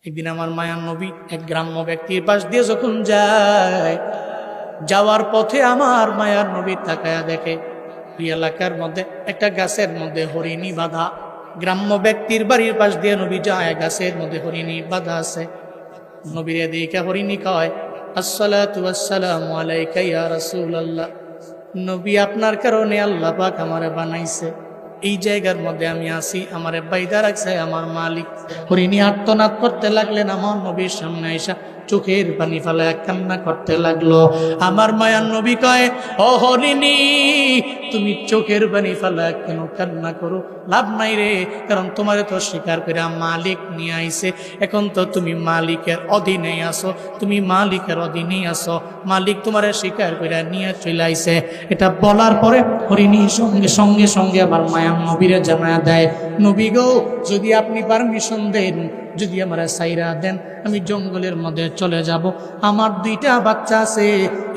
একদিন আমার মায়ার নবী এক গ্রাম্য ব্যক্তির পাশ দিয়ে যখন যায়, যাওয়ার পথে আমার মায়ার নবী তাকায়া দেখে ওই এলাকার মধ্যে একটা গাছের মধ্যে হরিণী বাঁধা। গ্রাম্য ব্যক্তির বাড়ির পাশ দিয়ে নবী যায়, গাছের মধ্যে হরিণী বাঁধা আছে। নবীরে দেখে হরিণী কয়, আসসালাতু ওয়াসসালামু আলাইকা ইয়া রাসূলুল্লাহ। নবী, আপনার কারণে আল্লাহ পাক আমারে বানাইছে, এই জায়গার মধ্যে আমি আছি, আমারে বাইদা রাখছে আমার মালিক। হরিণী আর্তনাদ করতে লাগলেন, আমার নবীর সামনে আইসা চোখের পানি ফেলায় কান্না করতে লাগলো। আমার মায়ার নবী কয়, ও হরিণী, তুমি চোখের পানি ফেলায় কেন কান্না করো? লাভ নাই রে, কারণ তোমারে তো স্বীকার করে মালিক নিয়ে আইছে, এখন তো তুমি মালিকের অধীনে আসো, তুমি মালিকের অধীনেই আসো, মালিক তোমারে স্বীকার করে নিয়ে চলে আইছে। এটা বলার পরে হরিণী সঙ্গে সঙ্গে সঙ্গে আবার মায়ার নবীরে জানায়া দেয়, নবী গো, যদি আপনি পারমিশন দেন, যদি আমার সাইরা দেন, আমি জঙ্গলের মধ্যে চলে যাব। আমার 2টা বাচ্চা আছে,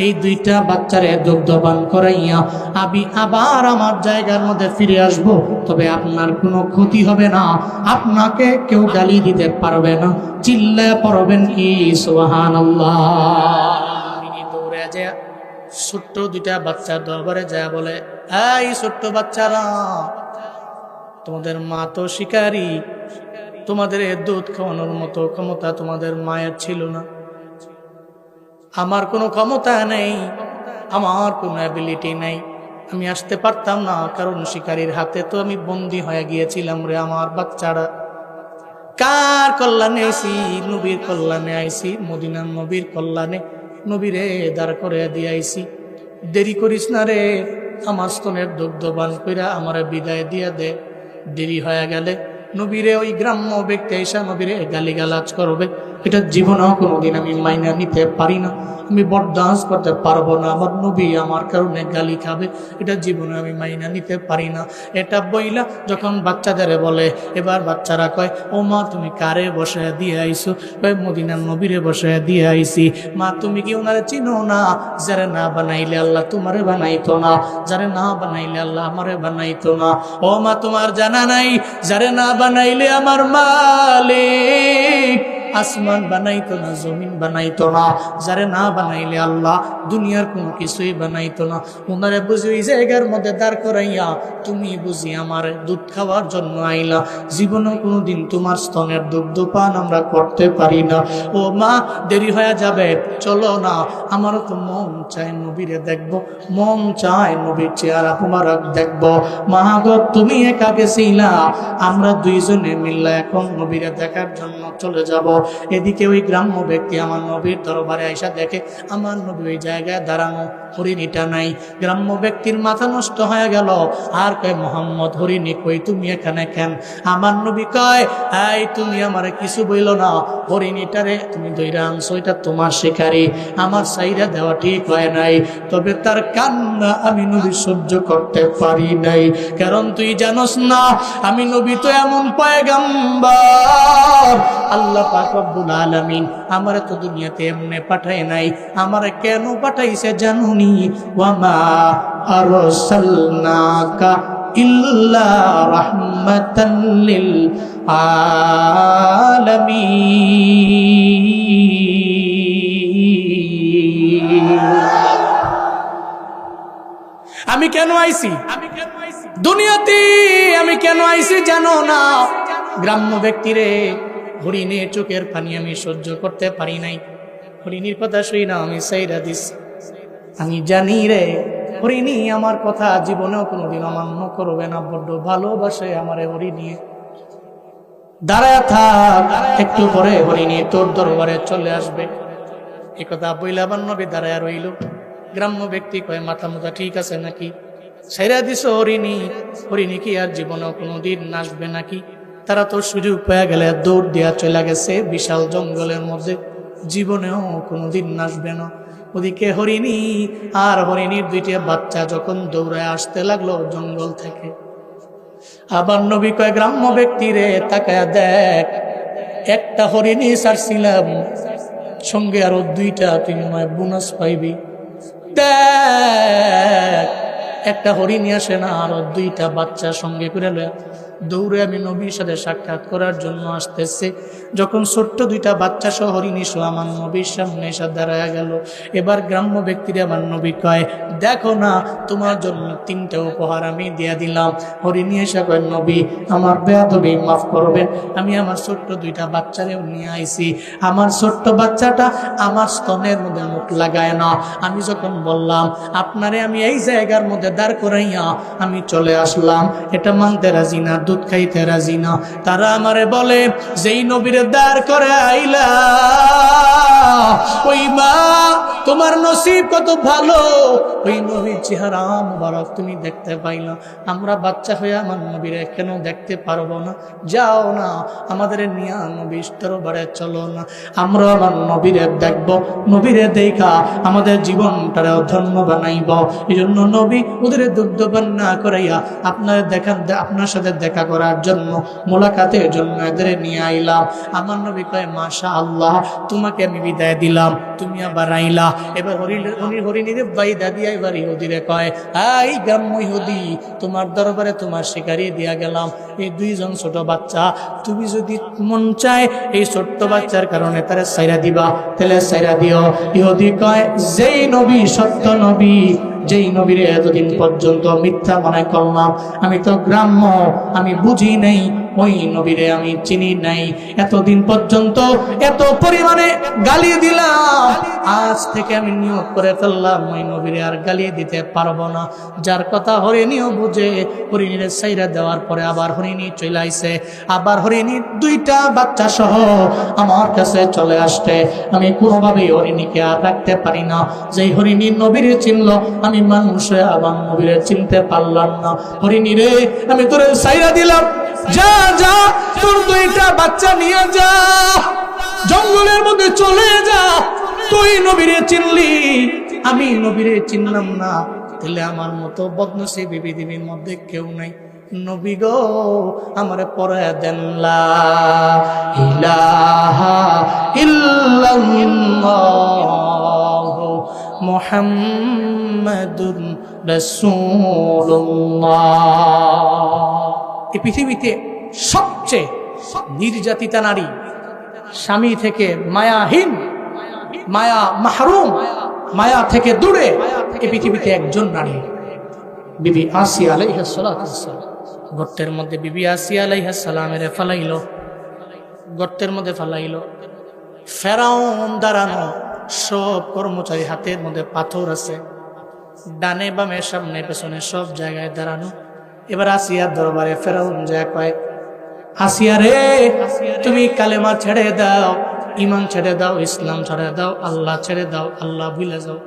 এই 2টা বাচ্চারে দুগ্ধপান করাইয়া আমি আবার আমার জায়গার মধ্যে ফিরে আসব। তবে আপনার কোনো ক্ষতি হবে না, আপনাকে কেউ গালি দিতে পারবে না, চিল্লায় পড়বেন কি সুবহানাল্লাহ। তিনি দৌড়ে যায় ছোট্ট 2টা বাচ্চার দরবারে যায়, বলে, এই ছোট্ট বাচ্চারা, তোমাদের মা তো শিকারী, তোমাদের দুধ খাওয়ানোর মতো ক্ষমতা তোমাদের মায়ের ছিল না, আমার কোনো ক্ষমতা নেই, আমার কোনো অ্যাবিলিটি নেই, আমি আসতে পারতাম না, কারণ শিকারীর হাতে তো আমি বন্দী হয়ে গিয়েছিলাম রে। আমার বাচ্চারা, কার কল্যাণে আইছি? নবীর কল্যাণে আইছি, মদিনার নবীর কল্যাণে, নবীরে দাঁড় করে দিয়ে আইছি। দেরি করিস না রে, আমার স্তনের দুগ্ধবান কইরা আমার বিদায় দিয়া দে, দেরি হয়ে গেলে নবীরে ওই গ্রাম্য ব্যক্তি এসা নবীরে গালিগালাজ করবে, এটা জীবনেও কোনোদিন আমি মাইনা নিতে পারি না, আমি বরদাস্ত করতে পারবো না, আমার নবী আমার কারণে গালি খাবে, এটা জীবনে আমি মাইনা নিতে পারি না। এটা বইলা যখন বাচ্চাদের বলে, এবার বাচ্চারা কয়, ও মা, তুমি কারে বসে দিয়ে আইছো? কয়, মদিনার নবীরে বসে দিয়ে আইছি। মা, তুমি কি ওনারে চিনো না? যারে না বানাইলে আল্লাহ তোমারে বানাইতো না, যারে না বানাইলে আল্লাহ আমারে বানাইতো না। ও মা, তোমার জানা নাই, যারে না বানাইলে আমার মালিক আসমান বানাইতো না, জমিন বানাইতো না, যারে না বানাইলে আল্লাহ দুনিয়ার কোনো কিছুই বানাইতো না। ওনারে বুঝি ওই জায়গার মধ্যে দাঁড় করাইয়া তুমি বুঝি আমার দুধ খাওয়ার জন্য আইলা, জীবনে কোনোদিন তোমার স্তনের দুগ্ধ পান আমরা করতে পারি না। ও মা, দেরি হয়ে যাবে, চলো না, আমারও তো মন চায় নবীরে দেখবো, মন চায় নবীর চেহারা মুবারক দেখবো। মা গো, তুমি একা গেছিলা, আমরা 2 জনে মিললে এখন নবীরে দেখার জন্য চলে যাব। এদিকে ওই গ্রাম্য ব্যক্তি আমার নবীর দরবারে আইসা দেখে আমার নবী ওই জায়গায় দাঁড়ানো, হরিণীটা নাই। গ্রাম্য ব্যক্তির মাথা নষ্ট হয়ে গেল, আর কয়, মোহাম্মদ, হরিণী কই, তুমি এখানে কেন? আমার নবী কয়, এই তুমি আমারে কিছু বইল না, হরিণীটারে তুমি ধইরা আনছো, এটা তোমার শিকারী, আমার সাইরা দেওয়া ঠিক হয় নাই, তবে তার কান্না আমি নবী সহ্য করতে পারি নাই, কারণ তুই জানোস না আমি নবী তো এমন পয়গম্বর, আল্লাহ পাক রব্বুল আলামিন আমারে তো দুনিয়াতে এমনে পাঠায় নাই, আমারে কেন পাঠাইছে জানুনি? ওয়ামা আরসালনাকা ইল্লা রাহমাতাল লিল আলামিন। আমি কেন আইছি দুনিয়াতে? আমি কেন আইছি জানো না? গ্রাম্য ব্যক্তিরে, হরিণীর চোখের পানি আমি সহ্য করতে পারি নাই, হরিণীর কথা শুই না আমি সাইরা দিস। আমি জানি রে, হরিণী আমার কথা জীবনেও কোনোদিন অমান্য করবে না, বড্ড ভালোবাসে আমারে হরিণী। দাঁড়ায় থাক, একটু পরে হরিণী তোর দরবারে চলে আসবে। এ কথা বইলা আমার নবী দাঁড়ায় রইল। গ্রাম্য ব্যক্তি কয়, মাথা মুথা ঠিক আছে নাকি? সাইরা দিস হরিণী, হরিণী কি আর জীবনেও কোনোদিন নাচবে নাকি? তারা তো সুযোগ পেয়ে গেলে দৌড় দেওয়া চলে গেছে বিশাল জঙ্গলের মধ্যে, জীবনেও কোনোদিন নাচবে না। ওদিকে হরিণী আর হরিণীর 2টা বাচ্চা যখন দৌড়ায় আসতে লাগলো জঙ্গল থেকে, আবার নবী কয়, গ্রাম্য ব্যক্তিরে তাকায়া দেখ, একটা হরিণী ছাড়ছিলাম, সঙ্গে আরো 2টা তুই মনে বোনাস পাইবি। দেখ, একটা হরিণী আসে না, আরো 2টা বাচ্চা সঙ্গে করে লয়া দৌড়ে আমি নবীর সাথে সাক্ষাৎ করার জন্য আসতেছে। যখন ছোট্ট দুইটা বাচ্চা সহ হরিণী সহ আমার নবীর সামনে এসে দাঁড়ায় গেল। এবার গ্রাম্য ব্যক্তিরা আমার নবী কয়, দেখো না তোমার জন্য 3টা উপহার আমি দিয়ে দিলাম। হরিণী এসে কয়, নবী আমার বেয়াদবি মাফ করবেন, আমি আমার ছোট্ট দুইটা বাচ্চারেও নিয়ে আইছি। আমার ছোট্ট বাচ্চাটা আমার স্তনের মধ্যে মুখ লাগায় না। আমি যখন বললাম আপনারে আমি এই জায়গার মধ্যে দাঁড় করাইয়া আমি চলে আসলাম, এটা মানতে রাজি না, দুধ খাইতে রাজি না। তারা আমারে বলে, যেই নবীরে দাঁড় করে আইলা ওই মা তোমার নসিব কত ভালো, ওই নবীর চেহারা মুবারক তুমি দেখতে পাইলা। আমরা বাচ্চা হয়ে আমার নবীরে কেন দেখতে পারবো না? যাও না আমাদের নিয়া নবীর দরবারে চলো না, আমরা আমার নবীরে দেখব, নবীরে দেখা আমাদের জীবনটারে ধন্য বানাইব। এই জন্য নবী ওদের দুগ্ধপান না করাইয়া আপনার সাথে দেখা করার জন্য, মোলাকাতের জন্য এদের নিয়ে আইলাম। আমার নবী কয়, মাশাআল্লাহ, তোমাকে আমি বিদায় দিলাম, তুমি আবার আইলা। এবার হরিণীরে বাইদা দিয়া এবার ইহুদিরে কয়, এই গ্রাম্য ইহুদি, তোমার দরবারে তোমার শিকারি দিয়া গেলাম এই 2জন ছোট বাচ্চা, তুমি যদি মন চায় এই ছোট্ট বাচ্চার কারণে তারা সাইরা দিবা, তাহলে সাইরা দিও। ইহুদি কয়, যেই নবী সত্য নবী, যেই নবীরে এতদিন পর্যন্ত মিথ্যা মনে করলাম, আমি তো গ্রাম্য, আমি বুঝি নাই, ওই নবীরে আমি চিনি নাই, এতদিন পর্যন্ত এত পরিমাণে গালি দিলাম, আজ থেকে আমি নিয়োগ করে ফেললাম ওই নবীরে আর গালি দিতে পারবো না। যার কথা হরিণীও বুঝে, হরিণীরে সাইরা দেওয়ার পরে আবার হরিণী চলে আইছে, আবার হরিণীর 2টা বাচ্চা সহ আমার কাছে চলে আসতে, আমি কোনোভাবেই হরিণীকে আর রাখতে পারি না। যেই হরিণী নবীরে চিনল, আমি মানুষে আমার নবীরে চিনতে পারলাম না। হরিণী রে, আমি তোরে সাইরা দিলাম, যা যা তোর 2টা বাচ্চা নিয়ে যা, জঙ্গলের মধ্যে চলে যা, তুই নবীরে চিনলি, আমি নবীরে চিনলাম না, তাহলে আমার মতো বদনসিবী পৃথিবীর মধ্যে কেউ নাই। নবী গো আমারে পড়ায় দেন, লা ইলাহা ইল্লাল্লাহু মুহাম্মাদুর রাসূলুল্লাহ। এই পৃথিবীতে সবচেয়ে নির্যাতিতা নারী, স্বামী থেকে মায়াহীন, মায়া মাহরুম, মায়া থেকে দূরে এই পৃথিবীতে একজন নারী, বিবি আসিয়া আলাইহিস সালাতু ওয়াস সালাম। গর্তের মধ্যে বিবি আসিয়া আলাইহিস সালামের ফালাইলো, গর্তের মধ্যে ফালাইলো। ফেরাউন দাঁড়ানো, সব কর্মচারী হাতের মধ্যে পাথর আছে, ডানে বামে সামনে পেছনে সব জায়গায় দাঁড়ানো। এবার আসিয়ার দরবারে ফেরাউন যায় কয়, আসিয়া রে, তুমি কালেমা ছেড়ে দাও, ইমান ছেড়ে দাও, ইসলাম ছেড়ে দাও, আল্লাহ ছেড়ে দাও, আল্লাহ ভুলে যাও।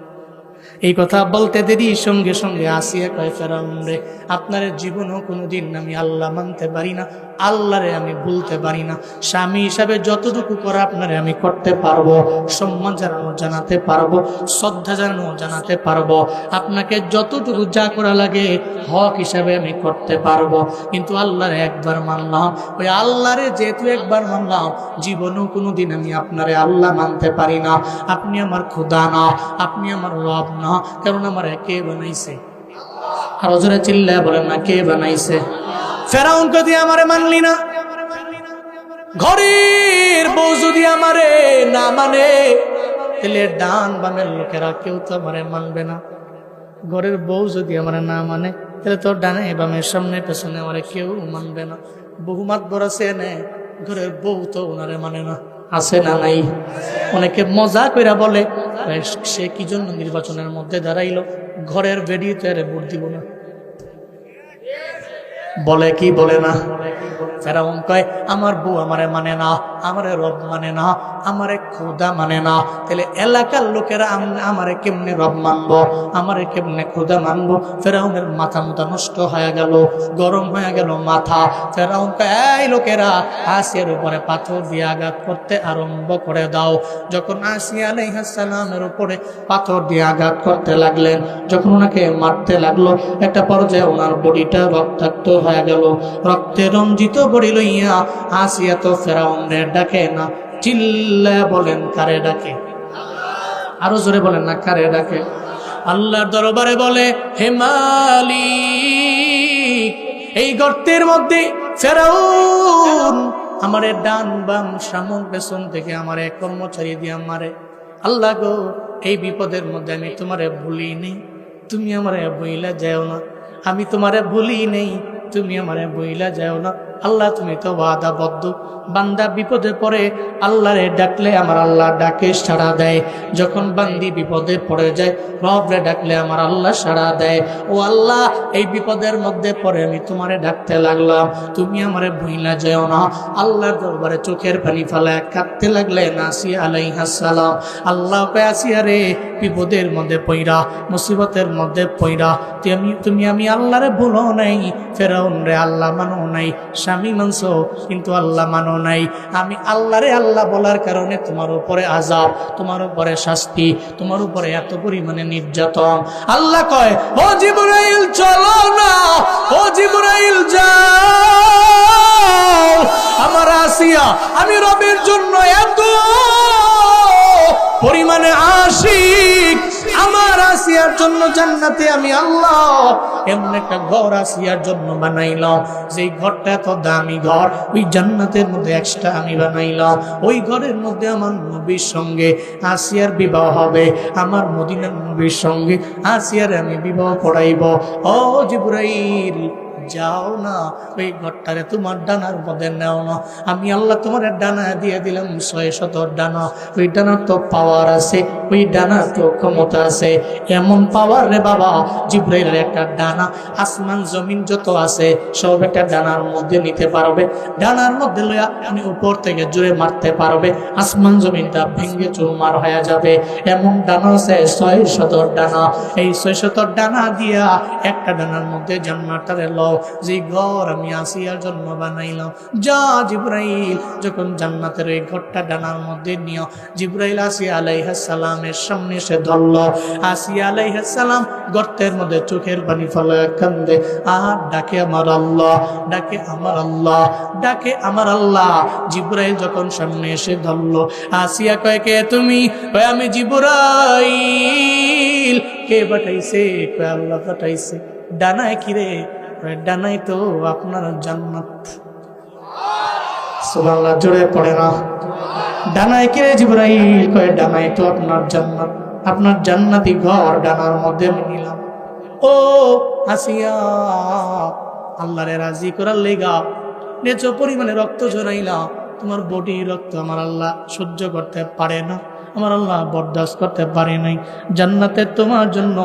এই কথা বলতে দেরি সঙ্গে সঙ্গে আসিয়া কয়, ফেরাউন রে, আপনার জীবনও কোনোদিন আমি আল্লাহ মানতে পারি না, আল্লাহরে আমি ভুলতে পারি না। স্বামী হিসাবে যতটুকু করা আপনারে আমি করতে পারবো, সম্মান জানানো জানাতে পারবো, শ্রদ্ধা জানানো জানাতে পারবো, আপনাকে যতটুকু যা করা লাগে হক হিসাবে আমি করতে পারবো, কিন্তু আল্লাহরে একবার মানলাম, ওই আল্লাহরে যেহেতু একবার মানলাম, জীবনেও কোনোদিন আমি আপনারে আল্লাহ মানতে পারি না। আপনি আমার খোদা না, আপনি আমার রব না, কারণ আমার কে বানাইছে? আর জোরে চিল্লায় বলেন না, কে বানাইছে? ফেরাউন যদি আমারে মানলি না, ঘরের বউ যদি আমারে না মানে, তাহলে ডান বামের লোকেরা কেউ তো আমারে মানবে না। ঘরের বউ যদি আমারে না মানে, তাহলে তো ডানে বামের সামনে পেছনে আমারে কেউ মানবে না। বহুমাত বড় আছে নে, ঘরের বউ তো ওনারে মানে না, আছে না নাই? অনেকে মজা কইরা বলে, সে কি জন্য নির্বাচনের মধ্যে দাঁড়াইলো, ঘরের বেডিতে ভোট দিব না, বলে কি বলে না? ফেরাউন কয়, আমার বউ আমারে মানে না, আমারে রব মানে না, আমারে খোদা মানে না, তাহলে এলাকার লোকেরা আমারে কেমনে রব মানবো, আমারে কেমনে খোদা মানবো? ফেরাউনের মাথা মুথা নষ্ট হয়ে গেল, গরম হয়ে গেল মাথা। ফেরাউন কয়, এই লোকেরা আসিয়ার উপরে পাথর দিয়ে আঘাত করতে আরম্ভ করে দাও। যখন আসিয়া আলাইহিস সালামের উপরে পাথর দিয়ে আঘাত করতে লাগলেন, যখন ওনাকে মারতে লাগলো, একটা পর্যায়ে ওনার বডিটা রক্তাক্ত হয়ে গেল। রক্তে রঞ্জিত বডি লইয়া আসিয়া তো ফেরাউনের ডাকে না, চিল্লা বলেন কারে ডাকে? আরো জোরে বলেন না, কারে ডাকে? আল্লাহর দরবারে বলে, হে মালিক, এই গর্তের মধ্যে ফেরাউন আমারে ডান বাম সামন পেছন থেকে আমার এক কর্মচারী দিয়ে আমারে, আল্লাহ গো এই বিপদের মধ্যে আমি তোমারে ভুলি নেই, তুমি আমারে বইলা যাও না, আমি তোমারে ভুলি নেই, তুমি আমারে বইলা যাও না। আল্লাহ তুমি তো ওয়াদাবদ্ধ, বান্দা বিপদে পড়ে আল্লাহরে ডাকলে আমার আল্লাহ ডাকে সাড়া দেয়। যখন বান্দি বিপদে পড়ে যায় রবরে ডাকলে আমার আল্লাহ সাড়া দেয়। ও আল্লাহ এই বিপদের মধ্যে পড়ে আমি তোমারে ডাকতে লাগলাম, তুমি আমারে ভুইলা যাও না। আল্লাহর দরবারে চোখের পানি ফেলায় কাঁদতে লাগলেন আসিয়া আলাইহিস সালাম। আল্লাহ কয় আসিয়া রে, বিপদের মধ্যে পইরা মুসিবতের মধ্যে পইরা তুমি আমি আল্লাহরে ভুলো নাই, ফেরাউন রে আল্লাহ মানো নাই, স্বামী মানছো কিন্তু আল্লাহ মানো নাই। আমি আল্লাহরে আল্লাহ বলার কারণে তোমার উপরে আযাব, তোমার উপরে শাস্তি, তোমার উপরে এত পরিমাণে নির্যাতন। আল্লাহ কয় ও জিবরাইল চলো না, ও জিবরাইল যাও, আমার আসিয়া আমি রবের জন্য এত পরিমাণে আশিক, আমার আসিয়ার জন্য জান্নাতে আমি আল্লাহ এমন একটা ঘর আসিয়ার জন্য বানাইলাম, যেই ঘরটা এত দামি ঘর, ওই জান্নাতের মধ্যে এক্সট্রা আমি বানাইলাম। ওই ঘরের মধ্যে আমার নবীর সঙ্গে আসিয়ার বিবাহ হবে, আমার মদিনার নবীর সঙ্গে আসিয়ার আমি বিবাহ পড়াইব। ও জিবরাইল যাও না, ওই ঘরটারে তোমার ডানার মধ্যে নেও না, আমি আল্লাহ তোমার ডানা দিয়ে দিলাম 600 ডানা। ওই ডানার তো পাওয়ার আছে, ওই ডানার তো ক্ষমতা আছে, এমন পাওয়ার রে বাবা। জিবরাইলের একটা ডানা আসমান জমিন যত আছে সব একটা ডানার মধ্যে নিতে পারবে, ডানার মধ্যে লইয়া আমি উপর থেকে জোরে মারতে পারবে, আসমান জমিনটা ভেঙে চুরমার হয়ে যাবে। এমন ডানা আছে 600 ডানা। এই 600 ডানা দিয়া একটা ডানার মধ্যে জান্নাতের লও, যে ঘর আমি আসিয়ার জন্য বানাইলাম। যা জিবরাইল, যখন জান্নাতের এই ঘরটা ডানার মধ্যে নিও। জিবরাইল আসিয়া আলাইহিস সালামের সামনে সে ধরল। আসিয়া আলাইহিস সালাম গর্তের মধ্যে চোখের পানি ফেলে কান্দে, আর ডাকে আমার আল্লাহ, ডাকে আমার আল্লাহ, ডাকে আমার আল্লাহ। জিবরাইল যখন সামনে এসে ধরল, আসিয়া কয় কে তুমি? কয় আমি জিবরাইল। কে পাঠাইছে? কয় আল্লাহ পাঠাইছে। ডানায় কিরে? ডানাই তো আপনার জান্নাত। সুবহানাল্লাহ, জোরে পড়ে না। ডানায় কিরে জিবরাইল? কয় ডানাই তো আপনার জান্নাত, আপনার জান্নাতি ঘর ডানার মধ্যে আমি নিলাম। ও আসিয়া, আল্লাহরে রাজি করার লেগা নেচ পরিমাণে রক্ত ঝরাইলা, তোমার বডি রক্ত আমার আল্লাহ সহ্য করতে পারে না, আমার আল্লাহ বরদাস্ত করতে পারে নাই। জান্নাতে তোমার জন্য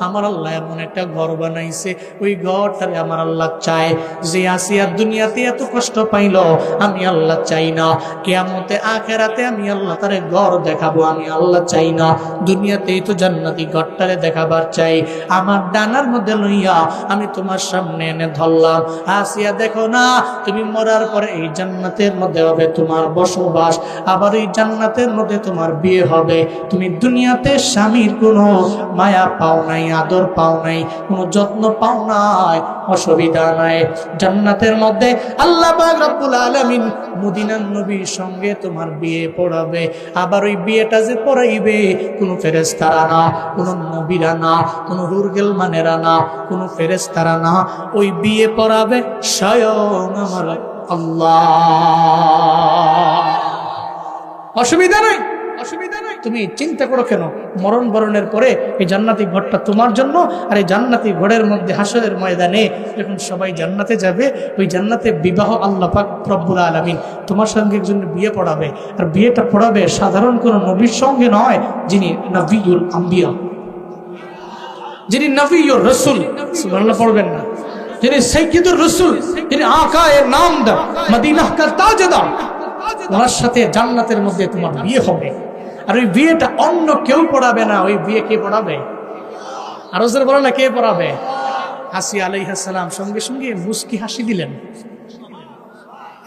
আমার আল্লাহ এমন একটা ঘর বানাইছে, ওই ঘরটারে আমার আল্লাহ চায়। যে আসিয়া দুনিয়াতে এত কষ্ট পাইল, আমি আল্লাহ চাই না কিয়ামতে আখিরাতে আমি আল্লাহ তারে ঘর দেখাবো, আমি আল্লাহ চাই না দুনিয়াতেই তো জান্নাতি ঘরটারে দেখাবার চাই। আমার ডানার মধ্যে লইয়া আমি তোমার সামনে এনে ধরলাম। আসিয়া দেখো না, তুমি মরার পরে এই জান্নাতের মধ্যে হবে তোমার বসবাস, আবার এই জান্নাতের মধ্যে তোমার বিয়ে হবে। তুমি দুনিয়াতে স্বামীর কোনো মায়া পাও নাই, আদর পাও নাই, কোনো যত্ন পাও নাই, অসুবিধা নাই। জান্নাতের মধ্যে আল্লাহ পাক রব্বুল আলামিন মদিনার নবীর সঙ্গে তোমার বিয়ে পড়াবে। আবার ওই বিয়েটা যে পড়াইবে কোনো ফেরেশতারা না, কোনো নবীরা না, কোনো হুরগেলমানেরা না, কোনো ফেরেশতারা না, ওই বিয়ে পড়াবে স্বয়ং আমার আল্লাহ। অসুবিধা নাই, অসুবিধা নাই। তুমি চিন্তা করো কেন? মরণ বরণের পরে এই জান্নাতি ঘরটা তোমার জন্য। আর এই জান্নাতি ঘরের মধ্যে হাসরের ময়দানে যখন সবাই জান্নাতে যাবে, ওই জান্নাতে বিবাহ আল্লাহ পাক রব্বুল আলামিন তোমার সঙ্গে একজন বিয়ে পড়াবে। আর বিয়েটা পড়াবে সাধারণ কোনো নবীর সঙ্গে নয়, যিনি নবিয়ুল আম্বিয়া, যিনি নবিয়ুর রাসূল। সুবহানাল্লাহ পড়বেন না? যিনি সাইয়্যিদুর রাসূল, যিনি আকায়ে নামদার, মদিনা কা তাজদার, ওনার সাথে জান্নাতের মধ্যে তোমার বিয়ে হবে। আর ওই বিয়েটা অন্য কেউ পড়াবে না, ওই বিয়ে কে পড়াবে? আরো জোরে বলো না, কে পড়াবে? আসিয়া আলাইহিস সালাম সঙ্গে সঙ্গে মুস্কি হাসি দিলেন।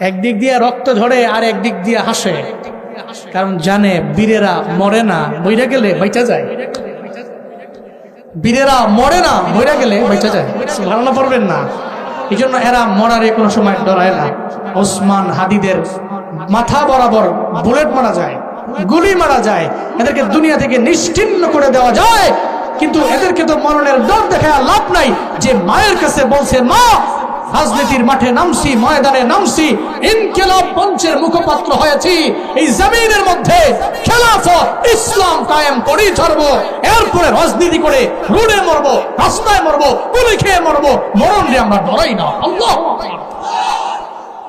একদিক দিয়ে রক্ত ঝরে আর একদিক দিয়ে হাসে, কারণ জানে বীরেরা মরে না, মইরা গেলে বাইচা যায়। বীরেরা মরে না, মইরা গেলে বাইচা যায়। সুবহানাল্লাহ পড়বেন না? এই জন্য এরা মরারে কোনো সময় ডরায় না। ওসমান হাদিদের মাথা বরাবর বুলেট মারা যায়, গুলি মারা যায়, এদেরকে দুনিয়া থেকে নিশ্চিহ্ন করে দেওয়া যায়, কিন্তু এদেরকে তো মরণের ডর দেখায় লাভ নাই। যে মায়ের কাছে বলছে, মা রাজনীতির মাঠে নামছি, ময়দানে নামছি, ইনকিলাব মঞ্চের মুখপাত্র হয়েছি। এই জমিনের মধ্যে খেলাফত ইসলাম কায়েম করেই ছাড়বো। এরপরে রাজনীতি করে রোডে মরবো, রাস্তায় মরবো, গুলি খেয়ে মরবো, মরণ রে আমরা ডরাই না। আল্লাহু আকবার।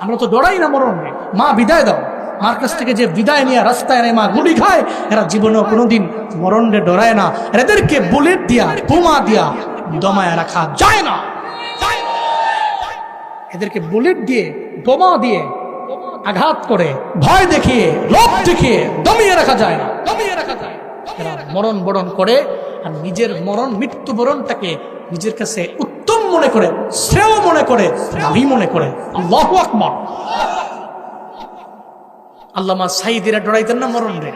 আমরা তো ডরাই না মরণ রে। মা বিদায় দাও, মার কাছ থেকে যে বিদায় নিয়ে রাস্তায় নেই মা গুলি খায়, এরা জীবনেও কোনোদিন মরণে ডরায় না। এদেরকে বুলেট দিয়া, বোমা দিয়া দমায় রাখা যায় না। এদেরকে বুলেট দিয়ে, বোমা দিয়ে আঘাত করে, ভয় দেখিয়ে, লোভ দেখিয়ে দমিয়ে রাখা যায় না, দমিয়ে রাখা যায়। এরা মরণ বরণ করে, আর নিজের মরণ মৃত্যুবরণটাকে নিজের কাছে উত্তম মনে করে, শ্রেয় মনে করে, দামি মনে করে। আল্লাহু আকবার। আল্লামা সাইদিরা ডরাইতেন না মরণ রে,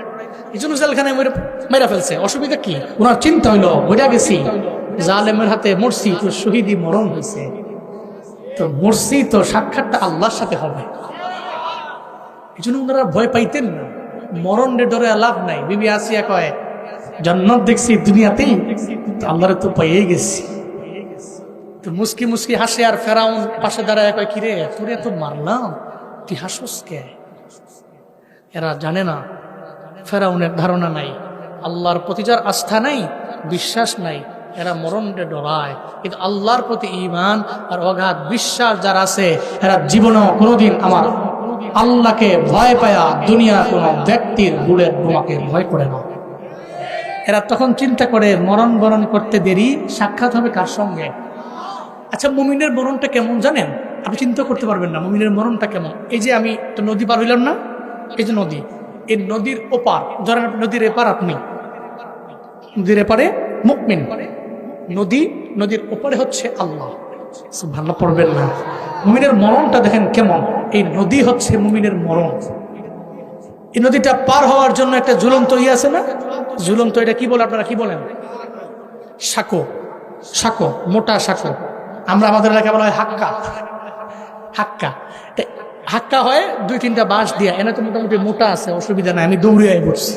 এই জন্য জেলখানায় মেরা ফেলছে। অসুবিধা কি? ওনার চিন্তা হইলো মরে গেছি, জালেমের হাতে মরছি তো শহীদি মরণ হয়েছে, তো মরছি তো সাক্ষাৎটা আল্লাহর সাথে হবে। এই জন্য ওনারা ভয় পাইতেন না। মরণ রে ডরে লাভ নাই। বিবি আসিয়া কয়, জান্নাত দেখছি দুনিয়াতেই, আল্লাহরে তো পাইয়ে গেছি। তো মুস্কি মুস্কি হাসে, আর ফেরাউন পাশে দাঁড়ায় কয়, কিরে তোরে তো মারলাম, তুই হাসস কে? এরা জানে না, ফেরাউনের ধারণা নাই, আল্লাহর প্রতি যার আস্থা নাই, বিশ্বাস নাই, এরা মরণে ডরায়। কিন্তু আল্লাহর প্রতি ঈমান আর অগাধ বিশ্বাস যার আছে, এরা জীবনেও কোনোদিন আমার আল্লাহকে ভয় পায়া দুনিয়ার কোনো ব্যক্তির বুলেট বোমাকে ভয় করে না। এরা তখন চিন্তা করে মরণ বরণ করতে দেরি, সাক্ষাৎ হবে কার সঙ্গে? আচ্ছা, মুমিনের মরণটা কেমন জানেন? আপনি চিন্তা করতে পারবেন না মুমিনের মরণটা কেমন। এই যে আমি তো নদী পার হইলাম না, এই যে নদী, এই নদীর ওপার, ধরেন নদীর এপার আপনি, নদীর এপারে মুমিন, নদী, নদীর ওপারে হচ্ছে আল্লাহ। ভালো পড়বেন না। মুমিনের মরণটা দেখেন কেমন। এই নদী হচ্ছে মুমিনের মরণ। এই নদীটা পার হওয়ার জন্য একটা ঝুলন্ত আছে না, ঝুলন্ত, এটা কি বলে আপনারা কি বলেন? সাঁকো, সাঁকো, মোটা সাঁকো। আমরা আমাদের এলাকায় বলা হয় হাক্কা, হাক্কা। হাক্কা হয় 2-3টা বাঁশ দিয়া, এনে তো মোটামুটি মোটা আছে, অসুবিধা নাই। আমি দৌড়িয়ে বসছি,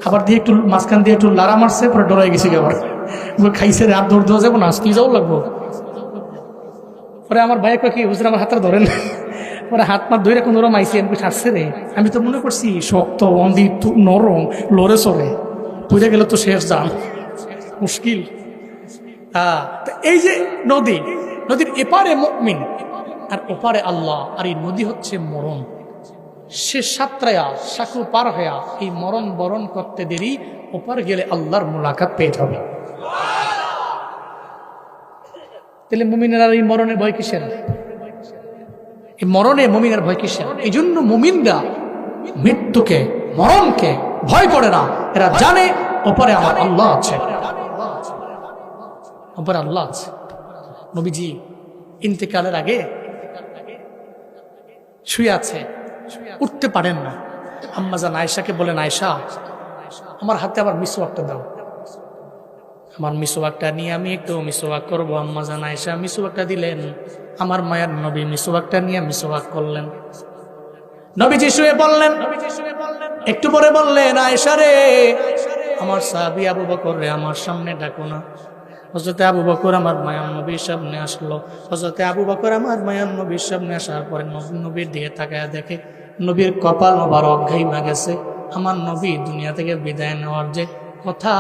খাবার দিয়ে একটু মাঝখান দিয়ে একটু লাড়া মারছে, পরে ডরাই গেছি। আবার খাইছে, রাত দৌড় দেওয়া যাবো না, আজকে যাও লাগবো। পরে আমার ভাই কয়, কি হুজুর আমার হাতটা ধরেন। পরে হাত মাত ধরে কোন রকম আইসি, আমি ছাড়ছে রে। আমি তো মনে করছি শক্ত, অন্দি, নরম, লড়ে চড়ে, পুজো গেলে তো শেষ যান, মুশকিল। এই যে নদী, নদীর এপারে মুমিন আর ওপারে আল্লাহ, আর এই নদী হচ্ছে মরণ। সে সাতরায়া সাঁকু পার হইয়া এই মরণ বরণ করতে দেরি, ওপার গেলে আল্লাহর মুলাকাত পেয়ে যাবে। তাহলে মুমিনের আর এই মরণের ভয় কিসের? এই মরণে মুমিনের ভয় কিসের? এই জন্য মুমিনরা মৃত্যুকে, মরণকে ভয় করে না। এরা জানে ওপারে আমার আল্লাহ আছে, ওপারে আল্লাহ আছে। নবীজি ইন্তেকালের আগে শুয়ে আছে, উঠতে পারেন না। আম্মা জান আয়েশাকে বলেন, আয়েশা আমার হাতে আবার মিসওয়াকটা দাও। আমার মিসওয়াকটা নিয়ে আমি একটু মিসওয়াক করবো। আম্মা জান আয়েশা মিসওয়াকটা দিলেন। আমার মায়ের নবী মিসওয়াকটা নিয়ে মিসওয়াক করলেন। নবীজি শুয়ে বললেন, একটু পরে বললেন, আয়েশা রে, আমার সাহাবী আবু বকর রে আমার সামনে ডাকো না। হযরতে আবু বকর আমার মায়ার নবীর সামনে আসলো। হযরতে আবু বকর আমার মায়ার নবীর সামনে আসার পরে নবীর দিকে তাকায় দেখে নবীর কপাল মোবারক ঘাইমা গেছে। আমার নবী দুনিয়া থেকে বিদায় নেওয়ার যে কথা,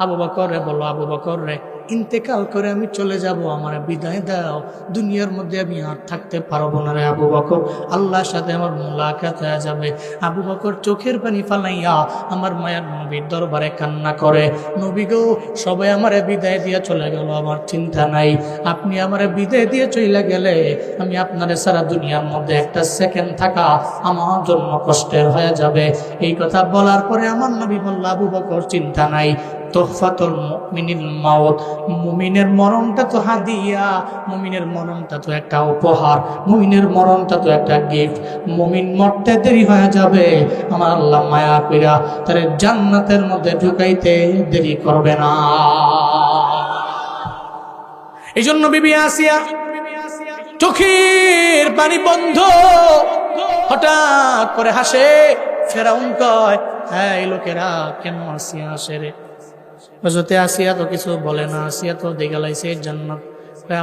আবু বকর রে বলো, আবু বকর রে ইন্তেকাল করে আমি চলে যাব, আমার বিদায় দাও, দুনিয়ার মধ্যে আমি আর থাকতে পারবো না রে আবু বকর, আল্লাহর সাথে আমার মুলাকাত হয়ে যাবে। আবু বকর চোখের পানি ফালাইয়া আমার মায়ের নবীর দরবারে কান্না করে, নবী গো, সবাই আমারে বিদায় দিয়ে চলে গেল, আমার চিন্তা নাই, আপনি আমারে বিদায় দিয়ে চলে গেলে আমি আপনারে সারা দুনিয়ার মধ্যে একটা সেকেন্ড থাকা আমার জন্য কষ্টের হয়ে যাবে। এই কথা বলার পরে আমার নবী বলল, আবু বকর চিন্তা নাই, তোহফাতুল মুমিনিল মাউত, মুমিনের মরণটা তো হাদিয়া, মুমিনের মরণটা তো একটা উপহার, মুমিনের মরণটা তো একটা গিফট। মুমিন মরতে দেরি হয়ে যাবে, আমার আল্লাহ মায়া কইরা তারে জান্নাতের মধ্যে ঢুকাইতে দেরি করবে না। এই জন্য বিবি আসিয়া চোখের পানি বন্ধ, হঠাৎ করে হাসে। ফেরাউন কয়, হ্যাঁ এই লোকেরা কেন আসিয়া আসে রে? হযরতে আসিয়া তো কিছু বলে না, আসিয়া তো দেখে লাইছে জান্নাত।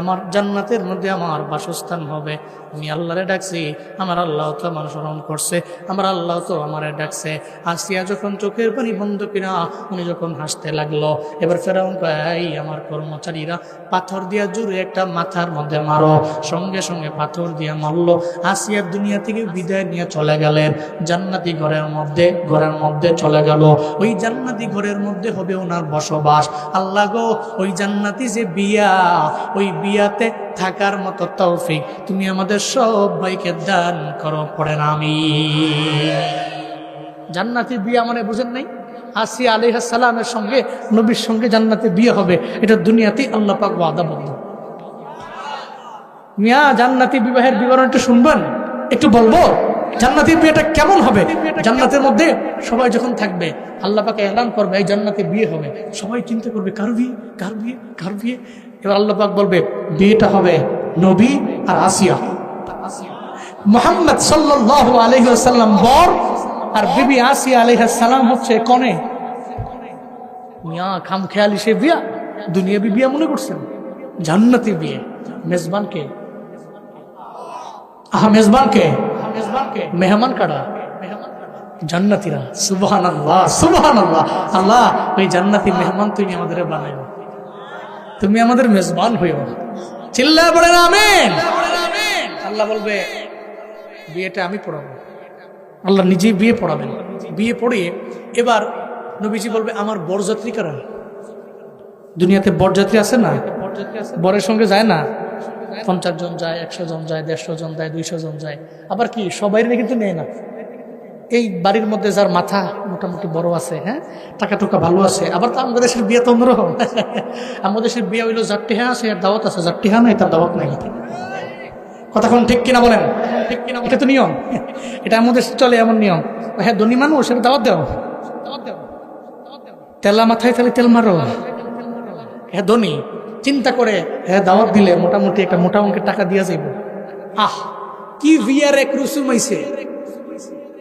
আমার জান্নাতের মধ্যে আমার বাসস্থান হবে। আমি আল্লাহরে ডাকছি, আমার আল্লাহ তো আমার স্মরণ করছে, আমার আল্লাহ তো আমারে ডাকছে। আসিয়া যখন চোখের পানি বন্ধ কিনা উনি যখন হাসতে লাগলো, এবার ফেরাউন কয়, এই আমার কর্মচারীরা পাথর দিয়া জুড়ে একটা মাথার মধ্যে মারো। সঙ্গে সঙ্গে পাথর দিয়া মারলো। আসিয়ার দুনিয়া থেকে বিদায় নিয়ে চলে গেলেন, জান্নাতি ঘরের মধ্যে চলে গেল। ওই জান্নাতি ঘরের মধ্যে হবে ওনার বসবাস। আল্লাহ গো, ওই জান্নাতি যে বিয়া, ওই বিয়াতে থাকার মতো তৌফিক তুমি আমাদের সব ভাইকে দান করো, পড়েন আমিন। জান্নাতি বিয়া মানে বুঝেন নাই? আসিয়া আলাইহিস সালামের সঙ্গে নবীর সঙ্গে জান্নাতে বিয়ে হবে, এটা দুনিয়াতেই আল্লাহ পাক ওয়াদা বন্ধ। মিয়া জান্নাতি বিবাহের বিবরণ একটু শুনবেন, একটু বলবো জান্নাতের বিয়েটা কেমন হবে। জান্নাতের মধ্যে সবাই যখন থাকবে, আল্লাহ পাক এলান করবে এই জান্নাতে বিয়ে হবে, সবাই চিন্তা করবে কার বিয়ে, কার বিয়ে, কার বিয়ে। এবার আল্লাহ পাক বলবে বিয়েটা হবে নবী আর আসিয়া। মুহাম্মদ সাল্লাল্লাহু আলাইহি ওয়াসাল্লাম বর আর বিবি আসিয়া আলাইহিস সালাম হচ্ছে কনে। মিয়া খামখেয়ালি সে বিয়া, দুনিয়াবি বিয়া মনে করছেন? জান্নাতি বিয়ে। মেজবানকে, মেজবানকে, মেহমান কারা? জান্নাতীরা। সুবহানাল্লাহ, সুবহানাল্লাহ। আল্লাহ ওই জান্নাতি মেহমান তুমি আমাদের বানাইও, তুমি আমাদের মেজবান হইও। চিল্লায় পড়েন আমিন। আল্লাহ বলবে বিয়েটা আমি পড়াবো। আল্লাহ নিজেই বিয়ে পড়াবেন। বিয়ে পড়িয়ে এবার নবীজি বলবে আমার বরযাত্রী কারা? দুনিয়াতে বরযাত্রী আছে না? বরের সঙ্গে যায় না? 50 জন যায়, 100 জন যায়, 150 জন যায়, 200 জন যায়। আবার কি সবাই কিন্তু নেয় না। এই বাড়ির মধ্যে যার মাথা মোটামুটি বড় আছে, হ্যাঁ, টাকা টুকা ভালো আছে। আবার তো আমাদের দেশের বিয়ে তো অন্যরকম। আমাদের দেশের বিয়ে হইলো যার টিহা আছে এর দাওয়াত আছে, যার টিহা নাই তার দাওয়াত নাই। কথা কোন ঠিক কিনা বলেন? ঠিক কিনা? এটা তো নিয়ম, এটা আমাদের চলে এমন নিয়ম। হ্যাঁ ধনী মানুষ, এটা দাওয়াত দেও, তেলা মাথায় তাহলে তেল মারো। হ্যাঁ ধনী চিন্তা করে, হ্যাঁ দাওয়াত দিলে মোটামুটি একটা মোটা অঙ্কের টাকা দিয়া যাইব। আহ কি বিয়ার এক রুসুম হইছে।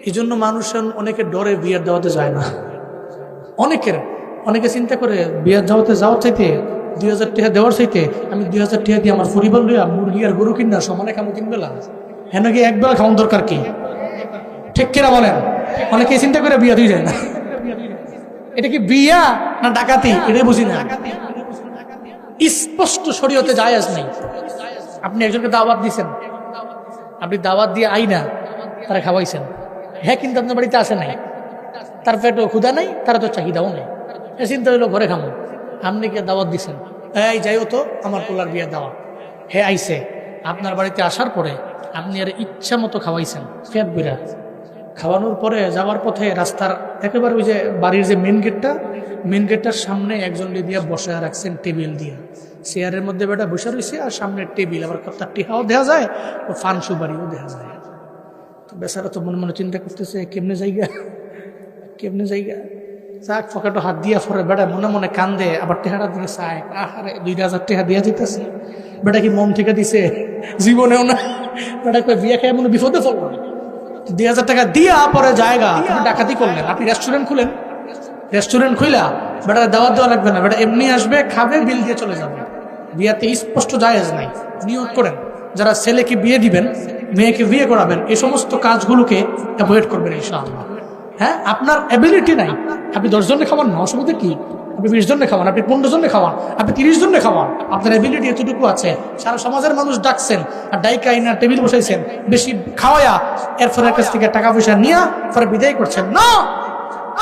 এই জন্য মানুষ অনেকে ডরে বিয়ার দাওয়াতে যায় না। অনেকে চিন্তা করে বিয়ার দাওয়াতে যাওয়ার চাইতে 2000 টাকা দেওয়ার চাইতে আমি 2000 টাকা দিয়ে আমার পরিবার লইয়া মুরগি আর গরু কিনা সমানে খামো 3 বেলা, হ্যাঁ নাকি 1 বেলা খাওয়ার দরকার কি? ঠিক কিনা বলেন? অনেকে চিন্তা করে বিয়া দিয়ে যায় না। এটা কি বিয়া না ডাকাতি? এটাই বুঝি না। স্পষ্ট শরীয়তে জায়েজ নাই। আপনি একজনকে দাওয়াত দিয়েছেন, আপনি দাওয়াত দিয়ে আইনা তারা খাওয়াইছেন, হ্যাঁ কিন্তু আপনার বাড়িতে আসে নাই, তার পেটও ক্ষুধা নাই, তারা তো চাহিদাও নেই, চিন্তা হইলো ঘরে খামো। আপনি কে দাওয়াত দিচ্ছেন, এই যাইও তো আমার পোলার বিয়ে দাওয়াত, হে আইসে। আপনার বাড়িতে আসার পরে আপনি আর ইচ্ছা মতো খাওয়াইছেন, পেট বিরাট। খাওয়ানোর পরে যাওয়ার পথে রাস্তার একেবারে ওই যে বাড়ির যে মেন গেটটার সামনে একজন দিয়ে বসে রাখছেন টেবিল দিয়ে, চেয়ারের মধ্যে বেটা বসে রয়েছে আর সামনে টেবিল, আবার তার টিহাও দেওয়া যায় ও ফান সুবারিও দেওয়া যায়। তো বেচারা তো মনে মনে চিন্তা করতেছে কেমনে জায়গা যাক, পকেটে হাত দিয়া পরে বেটা মনে মনে কান্দে, আবার টেহারা দিয়ে চায়, আহারে 2000 টাকা দিয়া যেতেছে। বেটা কি মন থেকে দিছে? জীবনেও না। বেটা কই বিয়ে খেয়ে মনে বিপদে পড়লো। 2000 টাকা দিয়া পরে জায়গা আপনি ডাকাতি করলেন। আপনি রেস্টুরেন্ট খুইলা বেটা দাওয়াত দেওয়া লাগবে না, বেটা এমনি আসবে, খাবে, বিল দিয়ে চলে যাবে। বিয়াতে স্পষ্ট জায়েজ নাই। নিয়ত করেন যারা ছেলেকে বিয়ে দিবেন, মেয়েকে বিয়ে করাবেন, এই সমস্ত কাজগুলোকে অ্যাভয়েড করবেন ইনশাআল্লাহ। হ্যাঁ, আপনার অ্যাবিলিটি নাই, আপনি 10 জনে খাওয়ান না, অসুবিধা কি? আপনি 20 জনে খাওয়ান, আপনি 15 জনে খাওয়ান, আপনি 30 জনে খাওয়ান, আপনার অ্যাবিলিটি এতটুকু আছে। সারা সমাজের মানুষ ডাকছেন আর ডাইকাই না টেবিল বসাইছেন, বেশি খাওয়ায়া এরপরে কাছ থেকে টাকা পয়সা নিয়ে পরে বিদায় করছেন না,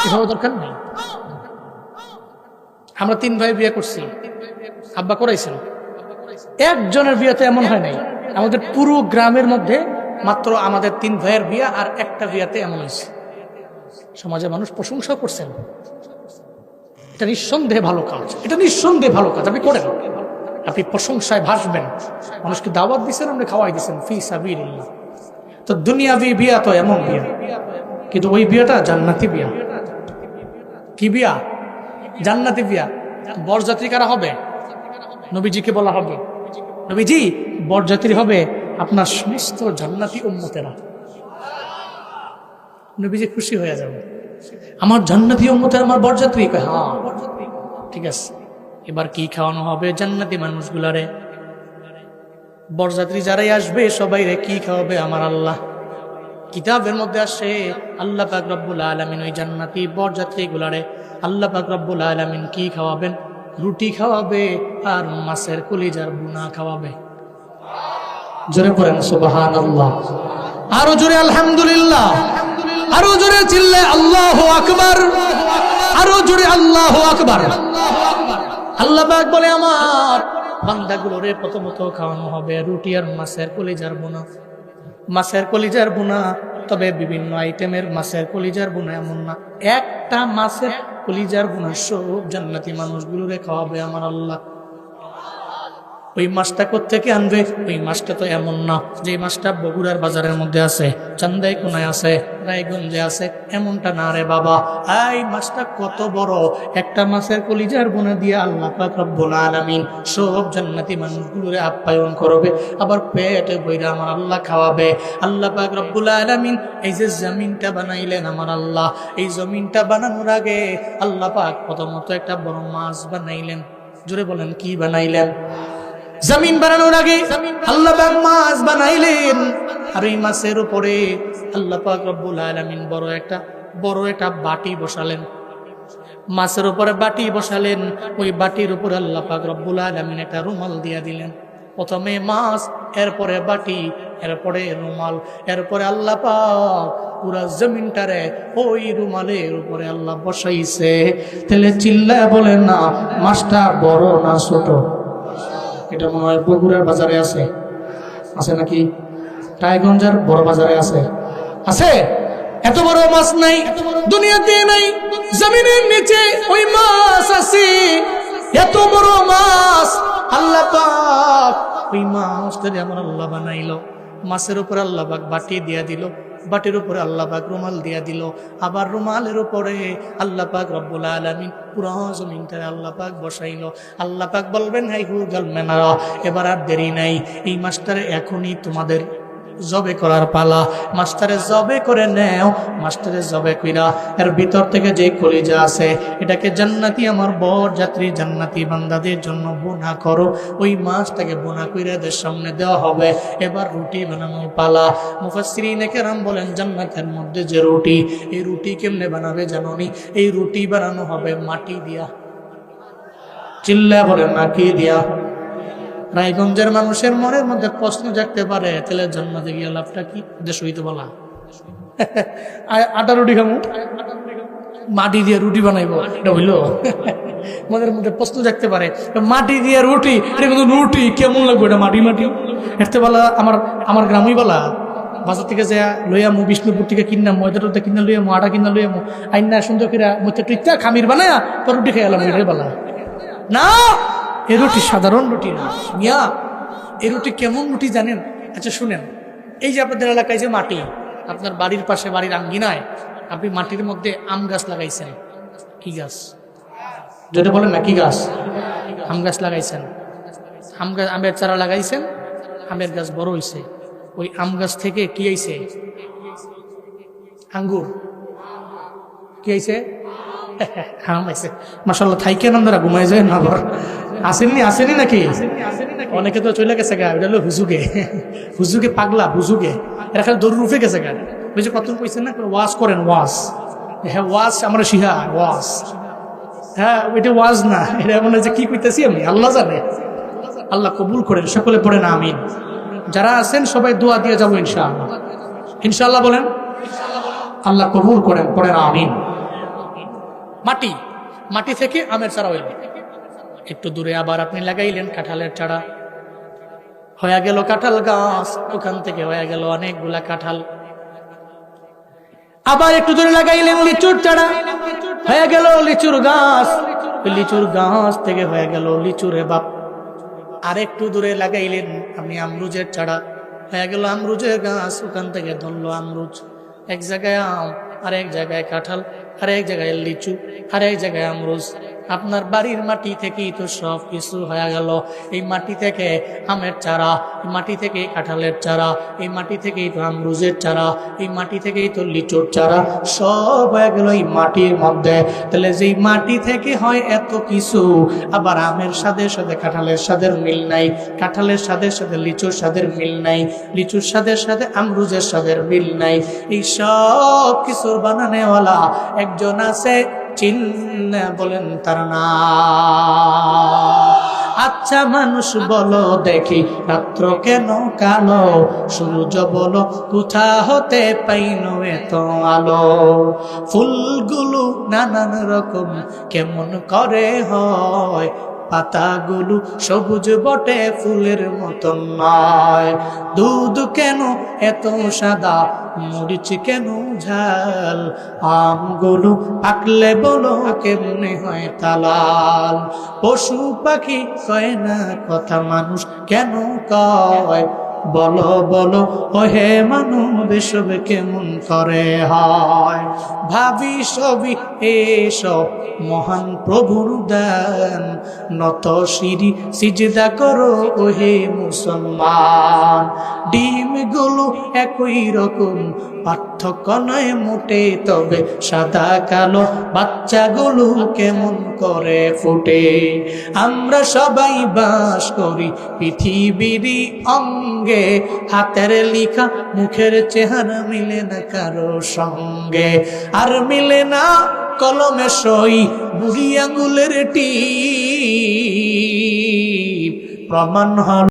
এভাবে দরকার নেই। আমরা 3 ভাই বিয়ে করছি, আব্বা করাইছেন। একজনের বিয়েতে এমন হয় নাই। আমাদের পুরো গ্রামের মধ্যে মাত্র আমাদের 3 ভাইয়ের বিয়ে আর একটা বিয়াতে এমন হয়েছে। সমাজের মানুষ প্রশংসা করছেন, এটা নিঃসন্দেহে ভালো কাজ, আপনি করেন, আপনি প্রশংসায় ভাসবেন। মানুষকে দাওয়াত দিচ্ছেন, আপনি খাওয়াই দিচ্ছেন ফি সাবিলিল্লাহ। তো দুনিয়াবি বিয়া তো এমন বিয়া, কিন্তু ওই বিয়াটা জান্নাতি বিয়া। কি বিয়া? জান্নাতি বিয়া। বরযাত্রী কারা হবে? নবীজিকে বলা হবে, নবীজি বরযাত্রী হবে আপনার সমস্ত জান্নাতি উম্মতেরা। নবীজি খুশি হয়ে যাবে, আমার জান্নাতি উম্মতের আমার বরযাত্রী। হ্যাঁ ঠিক আছে, এবার কি খাওয়ানো হবে জান্নাতি মানুষগুলারে? বরযাত্রী যারাই আসবে সবাই রে কি খাওয়াবে আমার আল্লাহ? কিতাবের মধ্যে আসে আল্লাহ পাক রব্বুল আলামিন ওই জান্নাতি বরযাত্রী গুলারে আল্লাহ পাক রব্বুল আলামিন কি খাওয়াবেন? রুটি খাওয়াবে আর মাছের কলিজার বুনা খাওয়াবে। জোরে পড়েন সুবহানাল্লাহ, আরো জোরে আলহামদুলিল্লাহ, আরো জোরে চিল্লে আল্লাহু আকবার, আরো জোরে আল্লাহু আকবার। আল্লাহ পাক বলে আমার বান্দাগুলোরে প্রথমত খাওয়ানো হবে রুটি আর মাছের কলিজার বুনা। মাছের কলিজার বুনা, তবে বিভিন্ন আইটেমের মাছের কলিজার বুনা, এমন না একটা মাছের কলিজার বুনা সব জান্নাতি মানুষগুলোরে খাওয়াবে আমার আল্লাহ। ওই মাছটা কোত্থেকে আনবে? ওই মাছটা তো এমন না যে মাছটা বগুড়ার বাজারের মধ্যে আছে, চান্দাই কোনায় আছে, রায়গঞ্জে আছে, এমনটা না রে বাবা। এই মাছটা কত বড়! একটা মাছের কলিজার বোনা দিয়ে আল্লাহ পাক রব্বুল আলামিন সব জান্নাতি মানুষগুলোরে আপ্যায়ন করবে, আবার পেটে বইরা আমার আল্লাহ খাওয়াবে। আল্লাহ পাক রব্বুল আলামিন এই যে জমিনটা বানাইলেন আমার আল্লাহ, এই জমিনটা বানানোর আগে আল্লাহ পাক প্রথমত একটা বড় মাছ বানাইলেন। জোরে বলেন, কি বানাইলেন? জমিন বানানোর আগে আল্লাহ পাক মাছ বানাইলেন, আর এই মাছের উপরে আল্লাহ পাক রব্বুল আলামিন বড় একটা বাটি বসালেন। মাছের উপরে বাটি বসালেন, ওই বাটির উপরে আল্লাহ পাক রব্বুল আলামিন একটা রুমাল দিয়া দিলেন। প্রথমে মাছ, এরপরে বাটি, এরপরে রুমাল, এরপরে আল্লাহ পাক পুরা জমিনটারে ওই রুমালের উপরে আল্লাহ বসাইছে। তাহলে চিল্লায় বলেন না, মাছটা বড় না ছোট? এটা মনে হয় বগুড়ার বাজারে আছে, আছে নাকি? রায়গঞ্জের বড় বাজারে আছে, আছে? এত বড় মাছ নাই দুনিয়াতে, নাই জমিনের নিচে ওই মাছ আছে। এত বড় মাছ আল্লাহ পাক ওই মাছটা আমার আল্লাহ বানাইলো। মাছের উপরে আল্লাহ পাক বাটি দিয়া দিল, বাটির উপরে আল্লাহ পাক রুমাল দিয়া দিল, আবার রুমালের উপরে আল্লাহ পাক রব্বুল আলামিন পুরো জমিনটারে আল্লাহ পাক বসাইল। আল্লাহ পাক বলবেন, হাই হু গালমেনারা, এবার আর দেরি নাই, এই মাছটারে এখনই তোমাদের জবে করার পালা। মাছটারে জবে করে নেও। মাছটারে জবে কইরা এর ভিতর থেকে যে কলিজা আছে এটাকে জান্নাতি আমার বরযাত্রী জান্নাতি বান্দাদের জন্য বোনা করো। ওই মাছটাকে বোনা কইরা এদের সামনে দেওয়া হবে। এবার রুটি বানানোর পালা। মুফাসসিরিনে কেরাম বলেন, জান্নাতের মধ্যে যে রুটি, এই রুটি কেমনে বানাবে জানোনি? এই রুটি বানানো হবে মাটি দিয়া। চিল্লা বলেন না, কি দিয়া? রায়গঞ্জের মানুষের মনের মধ্যে প্রশ্ন জাগতে পারে, তাহলে জান্নাতে গিয়ে লাভটা কি? দেশ হইতে বলা আটা রুটি খামু, মাটি দিয়ে রুটি বানাইবো, এটা হইল? মনের মধ্যে প্রশ্ন জাগতে পারে, মাটি দিয়ে রুটি, এটা কিন্তু রুটি কেমন লাগবে? এটা মাটি মাটি এরতে বলা। আমার গ্রামই বলা, বাজার থেকে যা লইয়ামু, বিষ্ণুপুর থেকে কিনলাম, ময়দা টয়দা কিনা লইয়ামু, আটা কিনা লইয়ামু, আইনা সুন্দর করে মধ্যে টুইটা খামির বানায়া তো রুটি খেয়ে এলাম, এটাই বলা না। এই রুটি সাধারণ রুটি না মিয়া। এই রুটি কেমন রুটি জানেন? আচ্ছা শুনেন, এই যে আপনাদের এলাকায় যে মাটি, আপনার বাড়ির পাশে, বাড়ির আঙ্গিনায় আপনি মাটির মধ্যে আম গাছ লাগাইছেন। কি গাছ? যেটা বলেন না, কি গাছ? আম গাছ লাগাইছেন। আমের চারা লাগাইছেন, আমের গাছ বড় হয়েছে। ওই আম গাছ থেকে কি আইছে? আঙ্গুর। কি আইছে? আম আইছে। মাশাআল্লাহ, থাইকেন আপনারা, ঘুমাই যায় না? আসেনি নাকি? অনেকে তো চলে গেছে গা, ওটা হলো হুজুগে। হুজুগে পাগলা, হুজুগে এরা খালি দৌড় রুফে গেছে গা। ওই যে কত কইছেন না, ওয়াজ করেন, ওয়াজ। হ্যাঁ ওয়াজ আমরা শিহা, ওয়াজ। হ্যাঁ ওইটা ওয়াজ না, এটা মনে যে কি কইতেছি আমি, আল্লাহ জানে। আল্লাহ কবুল করেন, সকলে পড়েন আমিন। যারা আছেন সবাই দোয়া দিয়ে যাবো ইনশাআল্লাহ। ইনশাআল্লাহ বলেন, আল্লাহ কবুল করেন, পড়েন আমিন। মাটি থেকে আমের চারা হইল। একটু দূরে আবার আপনি লাগাইলেন কাঁঠালের চারা, হয়ে গেল কাঁঠাল গাছ, ওখান থেকে হয়ে গেল অনেকগুলা কাঁঠাল। আবার একটু দূরে লাগাইলেন লিচুর চারা, হয়ে গেল লিচুর গাছ, লিচুর গাছ থেকে হয়ে গেল লিচুরে বাপ। আর একটু দূরে লাগাইলেন আপনি আমরুজের চারা, হয়ে গেল আমরুজের গাছ, ওখান থেকে ধরলো আমরুজ। এক জায়গায় আম, আর এক জায়গায় কাঁঠাল, আর এক জায়গায় লিচু, আর এক জায়গায় আমরুজ, আপনার বাড়ির মাটি থেকেই তো সব কিছু হয়ে গেল। এই মাটি থেকে আমের চারা, এই মাটি থেকে কাঁঠালের চারা, এই মাটি থেকেই তো আমরুজের চারা, এই মাটি থেকেই তো লিচুর চারা, সব হয়ে গেল এই মাটির মধ্যে। তাহলে যেই মাটি থেকে হয় এত কিছু, আবার আমের স্বাদের সাথে কাঁঠালের স্বাদের মিল নাই, কাঁঠালের স্বাদের সাথে লিচুর স্বাদের মিল নাই, লিচুর স্বাদের সাথে আমরুজের স্বাদের মিল নাই। এই সব কিছুর বানানেওয়ালা একজন আছে, চিন্না বলেন তার নাম। আচ্ছা মানুষ বলো দেখি, রাত্র কেন কালো, সূর্য বলো কোথা হতে পাইল এত আলো, ফুলগুলো নানান রকম কেমন করে হয়, পাতাগুলো সবুজ বটে ফুলের মতন নয়, দুধ কেন এত সাদা, মরিচ কেন ঝাল, আমগুলো পাকলে বলো কেমনে হয় তালাল, পশু পাখি কয় না কথা, মানুষ কেন কয়, বলো বলো ওহে মানুষ এসব কেমন করে হয়। ভাবি সবই এসব মহান প্রভুর দান, নত শিরি সিজদা করো ওহে মুসলমান, ডিমগুলো একই রকম পার্থক্য নয় মোটে, তবে সাদা কালো বাচ্চাগুলো কেমন করে ফুটে, আমরা সবাই বাস করি পৃথিবীর অঙ্গে, হাতের লিখা মুখের চেহারা মিলে না কারো সঙ্গে, আর মিলে না কলমে সই বুড়ি আঙুলের টিপ, প্রমাণ হল